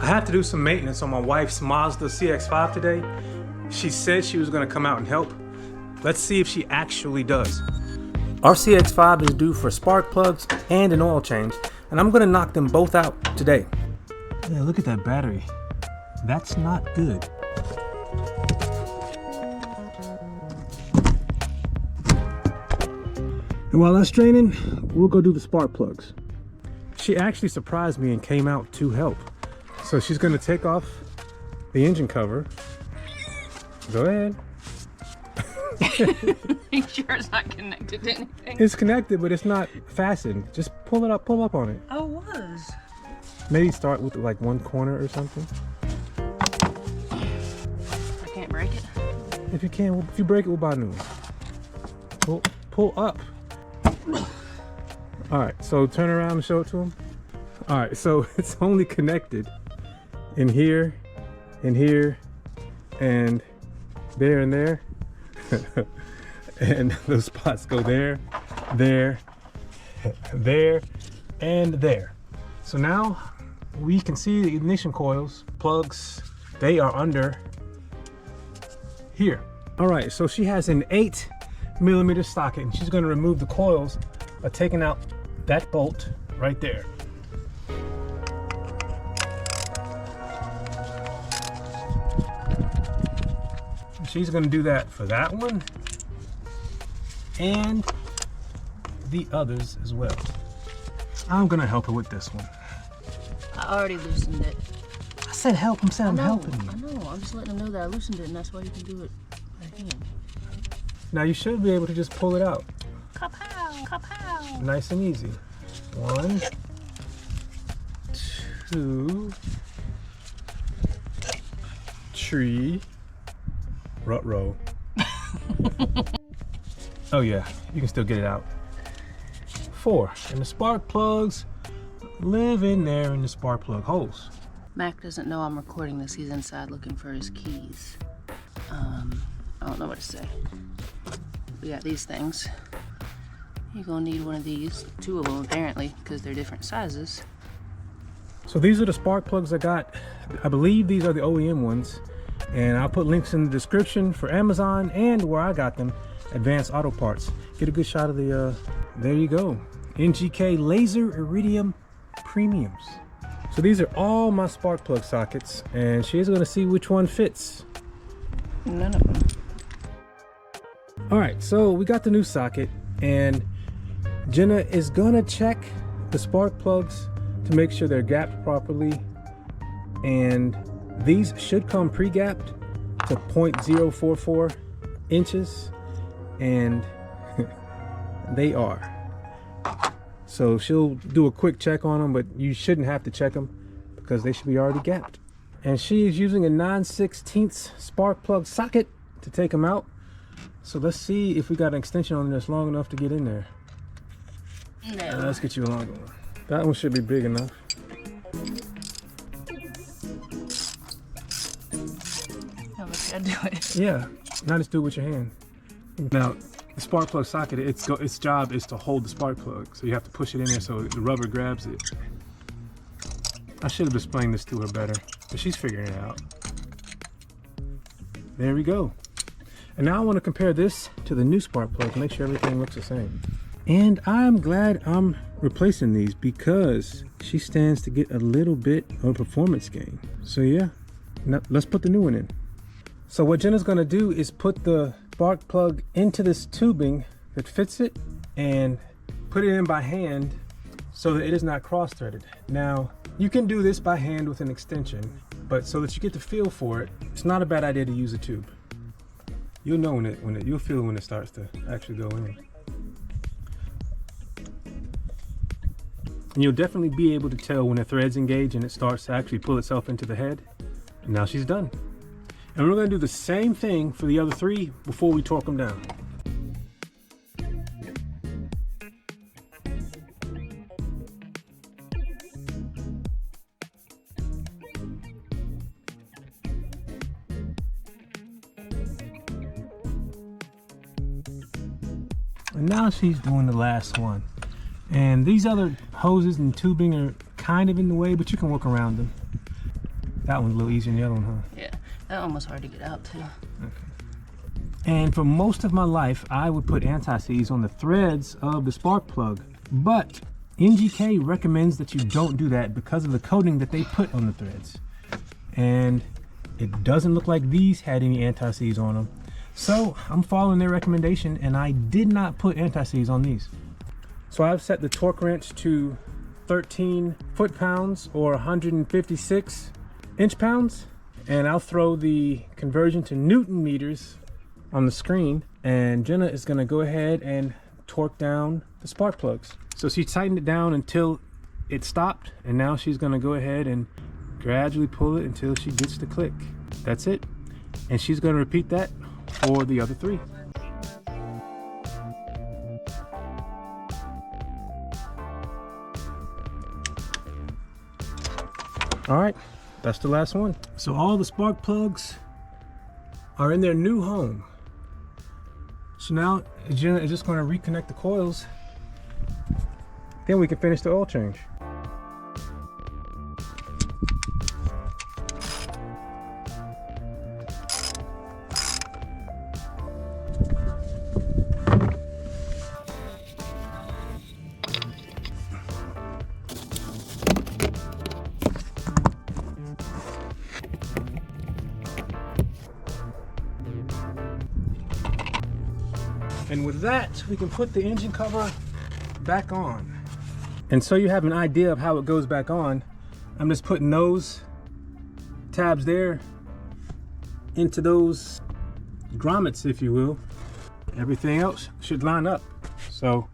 I have to do some maintenance on my wife's Mazda CX-5 today. She said she was gonna come out and help. Let's see if she actually does. Our CX-5 is due for spark plugs and an oil change, and I'm gonna knock them both out today. Yeah, look at that battery. That's not good. And while that's draining, we'll go do the spark plugs. She actually surprised me and came out to help. So she's gonna take off the engine cover. Go ahead. Make sure it's not connected to anything. It's connected, but it's not fastened. Just pull up on it. Oh, it was. Maybe start with like one corner or something. I can't break it. If you can, if you break it, we'll buy a new one. Pull up. All right, so turn around and show it to him. All right, so it's only connected in here, and there and there. And those spots go there, there, there, and there. So now we can see the ignition coils, plugs, they are under here. All right, so she has an 8mm socket, and she's gonna remove the coils by taking out that bolt right there. She's gonna do that for that one and the others as well. I'm gonna help her with this one. I already loosened it. I said help him, I'm helping you. I know, I'm just letting him know that I loosened it, and that's why you can do it by hand. Now you should be able to just pull it out. Kapow, kapow. Nice and easy. 1, 2, 3. Rut-row. Oh yeah, you can still get it out. 4, and the spark plugs live in there in the spark plug holes. Mac doesn't know I'm recording this. He's inside looking for his keys. I don't know what to say. We got these things. You're gonna need one of these, 2 of them apparently, because they're different sizes. So these are the spark plugs I got. I believe these are the OEM ones. And I'll put links in the description for Amazon and where I got them, Advanced Auto Parts. Get a good shot of the, there you go. NGK Laser Iridium Premiums. So these are all my spark plug sockets, and she's gonna see which one fits. None of them. All right, so we got the new socket, and Jenna is gonna check the spark plugs to make sure they're gapped properly, and these should come pre-gapped to 0.044 inches, and they are. So she'll do a quick check on them, but you shouldn't have to check them because they should be already gapped. And she is using a 9/16 spark plug socket to take them out. So let's see if we got an extension on that's long enough to get in there. No. Let's get you a longer one. That one should be big enough. I do it. Yeah, now just do it with your hand. Now, the spark plug socket, its job is to hold the spark plug. So you have to push it in there so the rubber grabs it. I should have explained this to her better, but she's figuring it out. There we go. And now I want to compare this to the new spark plug to make sure everything looks the same. And I'm glad I'm replacing these because she stands to get a little bit of performance gain. So yeah, now let's put the new one in. So what Jenna's gonna do is put the spark plug into this tubing that fits it and put it in by hand so that it is not cross-threaded. Now, you can do this by hand with an extension, but so that you get the feel for it, it's not a bad idea to use a tube. You'll know you'll feel when it starts to actually go in. And you'll definitely be able to tell when the threads engage and it starts to actually pull itself into the head. And now she's done. And we're gonna do the same thing for the other 3 before we torque them down. And now she's doing the last one. And these other hoses and tubing are kind of in the way, but you can work around them. That one's a little easier than the other one, huh? Yeah, that one was hard to get out too. Okay. And for most of my life, I would put anti-seize on the threads of the spark plug, but NGK recommends that you don't do that because of the coating that they put on the threads. And it doesn't look like these had any anti-seize on them. So I'm following their recommendation, and I did not put anti-seize on these. So I've set the torque wrench to 13 foot-pounds or 156 inch-pounds, and I'll throw the conversion to Newton meters on the screen, and Jenna is going to go ahead and torque down the spark plugs. So she tightened it down until it stopped, and now she's going to go ahead and gradually pull it until she gets the click. That's it. And she's going to repeat that for the other three. All right, that's the last one. So all the spark plugs are in their new home. So now Jenna is just going to reconnect the coils. Then we can finish the oil change. And with that, we can put the engine cover back on. And so you have an idea of how it goes back on, I'm just putting those tabs there into those grommets, if you will. Everything else should line up. So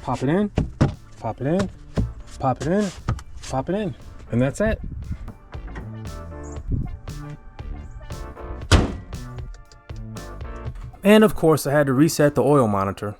pop it in, pop it in, pop it in, pop it in, and that's it. And of course, I had to reset the oil monitor.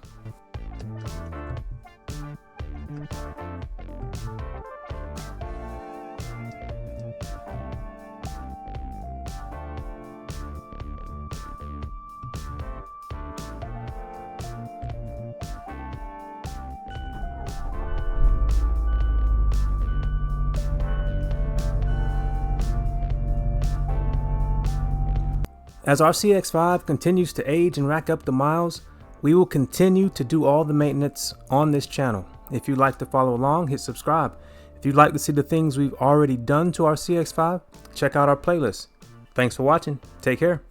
As our CX-5 continues to age and rack up the miles, we will continue to do all the maintenance on this channel. If you'd like to follow along, hit subscribe. If you'd like to see the things we've already done to our CX-5, check out our playlist. Thanks for watching. Take care.